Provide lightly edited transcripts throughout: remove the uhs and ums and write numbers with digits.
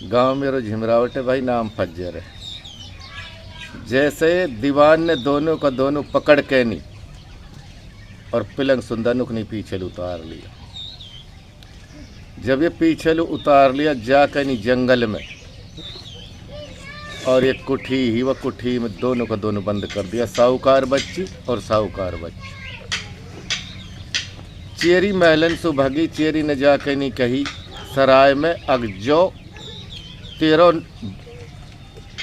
गांव मेरो झिमरावट है भाई, नाम फज्जर है। जैसे दीवान ने दोनों का दोनों पकड़ के नहीं और पिलंग सुंदर नहीं पीछे उतार लिया। जब ये पीछे उतार लिया जाकर नहीं जंगल में, और एक कुठी ही वह कुठी में दोनों का दोनों बंद कर दिया, साहूकार बच्ची और साहूकार बच्ची। चेरी महलन सुभगी, चेरी ने जाके नहीं कही सराय में अगजो तेरो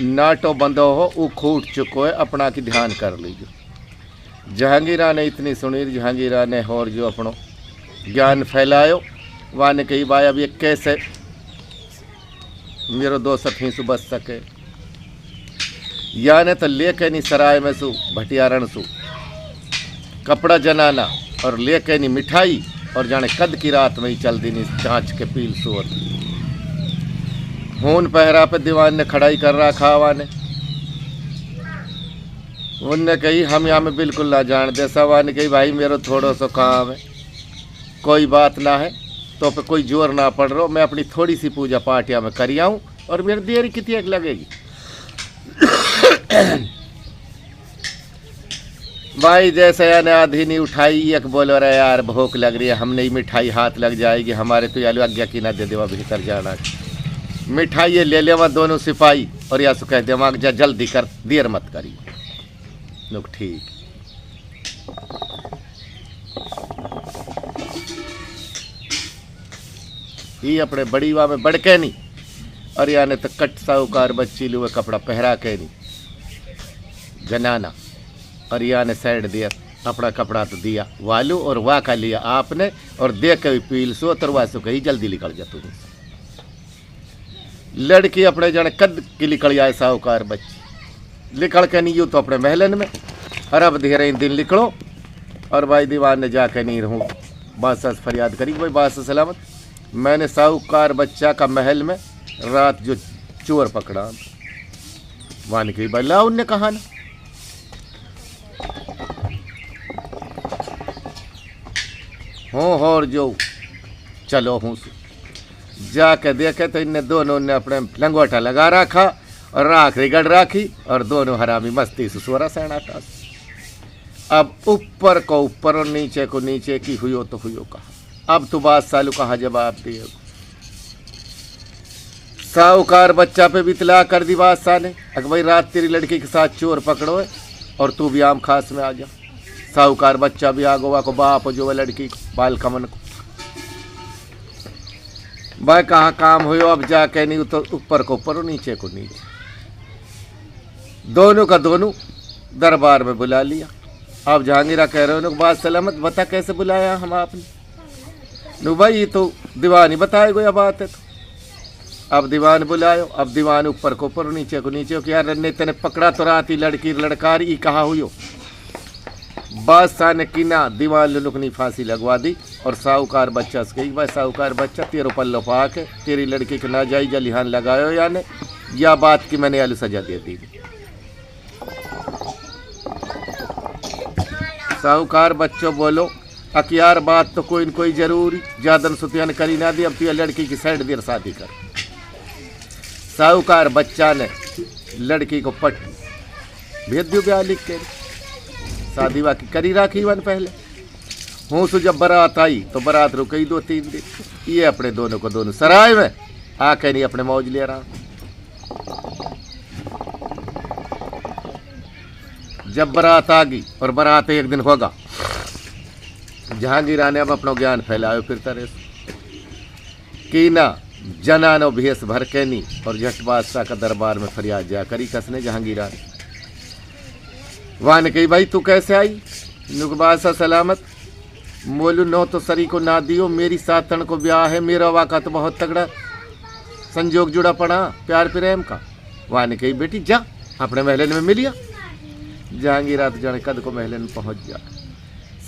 नाटो बंदो हो वो खूट चुको है, अपना की ध्यान कर लीजिए। जहांगीरा ने इतनी सुनी, जहांगीरा ने और जो अपनो ज्ञान फैलायो, वहाँ ने कही भाई अब ये कैसे मेरो दो सखी सु बच सके। या ने तो लेके नहीं सराय में सु भटियारण सु कपड़ा जनाना और लेके नहीं मिठाई, और जाने कद की रात में ही चल दी नहीं चाँच के पील सोर। खून पहरा पे दीवान ने खड़ाई कर रखा हवा ने, उनने कही हम यहाँ में बिल्कुल ना जान दे। सवा ने कही भाई मेरो थोड़ा सा काम है, कोई बात ना है तो पे कोई जोर ना पड़ रहा, मैं अपनी थोड़ी सी पूजा पाठ यहाँ में करी आऊँ और मेरी देरी कितनी एक लगेगी। भाई जैसे यानी आधी नहीं उठाई, एक बोलो रहे यार भूख लग रही है, हमने ही मिठाई हाथ लग जाएगी हमारे, तो यार आज्ञा की ना दे देवा भीतर जाना। मिठाई ये ले लेवा दोनों सिपाही, और या सु कह दिमाग जा जल्दी कर, देर मत करी। लोग ठीक ये अपने बड़ी वाह में बढ़के नहीं, और याने तो कट साहूकार बच्ची लुए कपड़ा पहरा के नहीं जनाना, और याने साइड दिया अपना कपड़ा तो दिया वालू, और वाह का लिया आपने, और दे के पील सो तरवा सो कही जल्दी निकल जा। तुम लड़की अपने जने कद की निकल जाए साहूकार बच्ची, निकल के नहीं यूँ तो अपने महलन में, और अब धीरे दिन निकलो। और भाई दीवान ने जाके नहीं रहूँ बादशाह फरियाद करी, भाई बादशाह सलामत, मैंने साहूकार बच्चा का महल में रात जो चोर पकड़ा। मान की बल्ला उनने कहा ना, हो और जो चलो हूँ जाके देखे तो इनने दोनों ने अपने लंगोटा लगा रखा और राख रिगड़ राखी, और दोनों हरामी मस्ती से सोरा सनाटा। अब ऊपर को ऊपर और नीचे को नीचे की हुई तो हुई कहा। अब तो बात सालू कहा जवाब दिए, साहूकार बच्चा पे भी इतला कर दी बादशाह ने, अगर भाई रात तेरी लड़की के साथ चोर पकड़ो है और तू भी आम खास में आ जा। साहूकार बच्चा भी आ गोवा को बाप जो है लड़की को बाल कमन को, भाई कहाँ काम हुई अब जाके नहीं, तो ऊपर को ऊपर और नीचे को नीचे, दोनों का दोनों दरबार में बुला लिया। अब जहांगीरा कह रहे हो बात सलामत, बता कैसे बुलाया हम आपने। नो भाई ये तो दीवान ही बताए गया बात है, तो अब दीवान बुलायो। अब दीवान ऊपर को ऊपर नीचे को नीचे, क्या रन्ने तेने पकड़ा तो रात ही लड़की लड़कारी ही कहा हुई। बादशाह ने किना दीवान लुकनी फांसी लगवा दी, और साहूकार बच्चा से कही भाई साहूकार बच्चा तेरो पल्लो पा के तेरी लड़की के ना जाई जलिहान लगायो, यानी या बात की मैंने आलू सजा दे दी। साहूकार बच्चों बोलो अकियार बात तो कोई न कोई जरूरी ज्यादा सुतियान करी ना दी, अब तो लड़की की साइड देर शादी कर। साहूकार बच्चा ने लड़की को पट भेज दियो ब्याह लिख के, शादी वाकी करी राखी वन पहले हूँ सु। जब बारात आई तो बारात रुकी 2-3 दिन, ये अपने दोनों को दोनों सराय में आके नहीं अपने मौज ले रहा। जब बारात आ गई और बारात एक दिन होगा, जहांगीरा ने अब अपना ज्ञान फैलायो फिर तरह की ना जनानो भेष भर के नहीं, और झट बादशाह का दरबार में फरियाद जा करी कसने जहांगीरा ने। वहाँ ने कही भाई तू कैसे आई। नुक बादशाह सलामत, मोलू नो तो सरी को ना दियो, मेरी सातन को ब्याह है, मेरा वाका तो बहुत तगड़ा संजोग जुड़ा पड़ा प्यार प्रेम का। वहाँ ने कही बेटी जा अपने महलन में मिलिया। जहांगीरा तो जाने कद को महलन में पहुँच जा।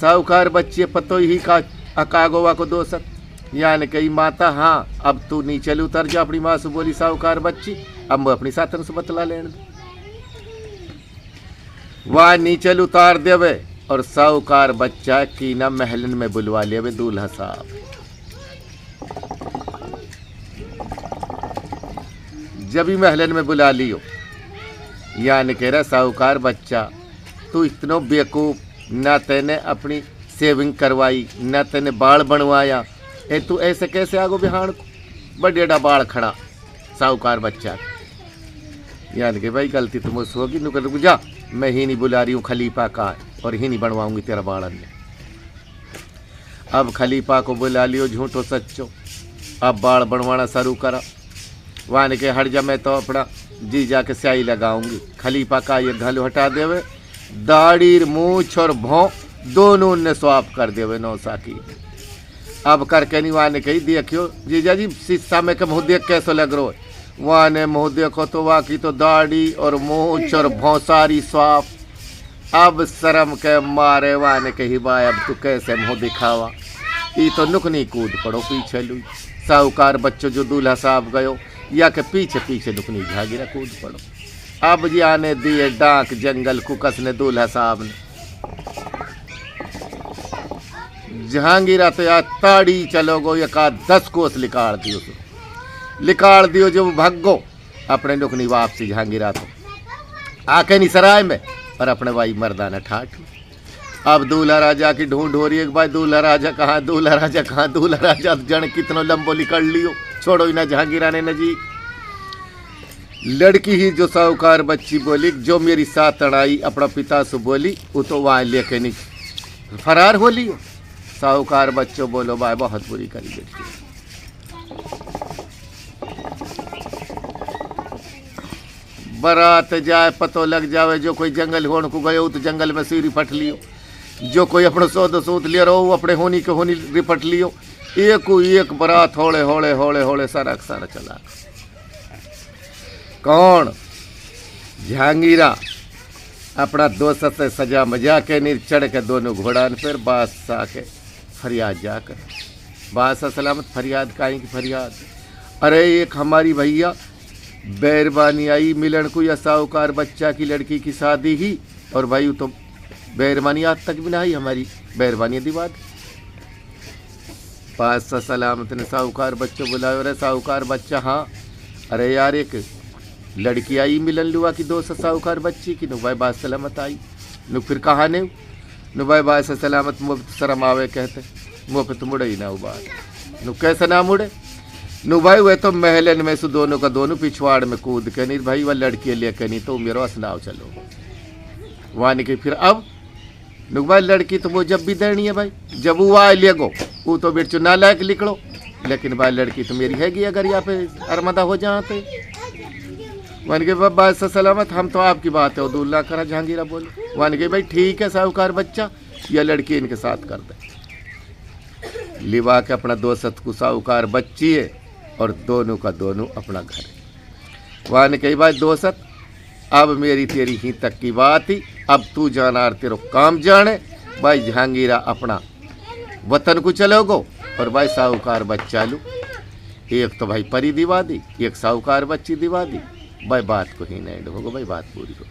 साहूकार बच्चे पतो ही का अकागोवा को दोसत, यानी कही माता हाँ अब तू नीचे उतर जा। अपनी माँ से बोली साहूकार बच्ची, अब मैं अपनी सातन से बतला लेने दे। वह नीचे उतार देवे और साहूकार बच्चा की ना महलन में बुलवा लेवे दूल्हा साहब। जब ही महलन में बुला लियो, यानी कह रहा साहूकार बच्चा तू इतनो बेवकूफ, ना तेने अपनी सेविंग करवाई, ना तेने बाल बनवाया, ए तू ऐसे कैसे आगो बिहान को बड़ेड़ा बाल खड़ा साहूकार बच्चा। यानी कि भाई गलती तो मुझसे होगी, नु कर जा मैं ही नहीं बुला रही हूँ खलीफा का और ही नहीं बनवाऊंगी तेरा बाड़न ने। अब खलीफा को बुला लियो झूठो सच्चो, अब बाल बनवाना शुरू करा। वान के हट जा मैं तो अपना जी जाके स्याही लगाऊंगी। खलीफा का ये घल हटा देवे, दाढ़ी मूछ और भौं दोनों ने स्वाप कर देवे नौसा की। अब करके नहीं वाने कही देखियो जीजा जी शीशा में के मुँह देख कैसे लग रहा है, वहाँ ने मुँह देखो तो वहाँ की तो दाढ़ी और मूछ और भौं सारी स्वाप। अब शर्म के मारे वहाँ ने कही भाई अब तू कैसे मुँह दिखावा, ये तो नुकनी कूद पड़ो पीछे लुई। साहूकार बच्चों जो दूल्हा साहब गयो या के पीछे पीछे नुकनी झागिरा कूद पड़ो। अब जी आने दिए डाक जंगल कुकस ने दूल्हा साहब ने, जहांगीरा तो यार ताड़ी चलोगो या का 10 कोस लिकाड़ दियो, लिकाड़ दियो जो भगो अपने नुकनी वापसी। जहांगीरा तो आके नहीं सराय में और अपने भाई मर्दाना ठाठ। अब दूल्हा राजा की ढूंढ हो रही है, भाई दूल्हा राजा कहाँ, दूल्हा राजा कहाँ, दूल्हा राजा जन कितनो लंबो लिकड़ लियो, छोड़ो ही ना जहांगीरा ने नजीक। लड़की ही जो साहूकार बच्ची बोली जो मेरी साथ अड़ाई अपना पिता से बोली वो तो वहाँ लेके नहीं फरार हो लियो। साहूकार बच्चों बोलो भाई बहुत बुरी करी बेटी। बारात जाए पतो लग जावे जो कोई जंगल होने को गयो तो जंगल में सीरी फट लियो, जो कोई अपने सौदो सूत लियो रहो अपने होनी के होनी रिपट लियो। एक बारात होले होले होले होले सारा सारा चला। कौन? जहांगीरा अपना दोस्त से सजा मजा के नीर चढ़ के दोनों घोड़ान पर बादशाह के फरियाद जाकर। बादशाह सलामत फरियाद काहे की फरियाद, अरे एक हमारी भैया बैरबानी आई मिलन को या साहूकार बच्चा की लड़की की शादी ही, और भाई तो बैरबानी आज तक भी ना आई, हमारी बैरबानी दिवा दी। बादशाह सलामत ने साहूकार बच्चों बुलायो, अरे साहूकार बच्चा हाँ, अरे यार एक लड़की आई मिलन लुआ की दोस्त साहूकार बच्ची की। नु भाई बात सलामत आई, नु फिर कहा ने नु भाई बात सलामत मुँह शर्म आवे कहते मुँह पे तो मुड़े ही ना वो बात। नु कैसे ना मुड़े, नु भाई वह तो महलन में से दोनों का दोनों पिछवाड़ में कूद के नहीं भाई वह लड़की लेके नहीं तो मेरा असनाव चलो वहाँ निकली। फिर अब नु भाई लड़की तो वो जब भी देनी है भाई, जब वो आए ले गो वो तो बिरचु ना लायक लिखलो, लेकिन भाई लड़की तो मेरी हैगी अगर यहाँ पे अरमदा हो जाते। वन के बाबा सलामत हम तो आपकी बात है दूल्हा करा। जहांगीरा बोले वन के भाई ठीक है साहूकार बच्चा यह लड़की इनके साथ कर दे। लिवा के अपना दोस्त को साहूकार बच्ची है और दोनों का दोनों अपना घर है। वन के भाई दोस्त अब मेरी तेरी ही तक की बात ही, अब तू जाना तेरो काम जाने। भाई जहांगीरा अपना वतन को चलोगो और भाई साहूकार बच्चा लू, एक तो भाई परी दिवा दी एक साहूकार बच्ची दिवा दी, भाई बात को ही नहीं होगा, भाई बात पूरी हो।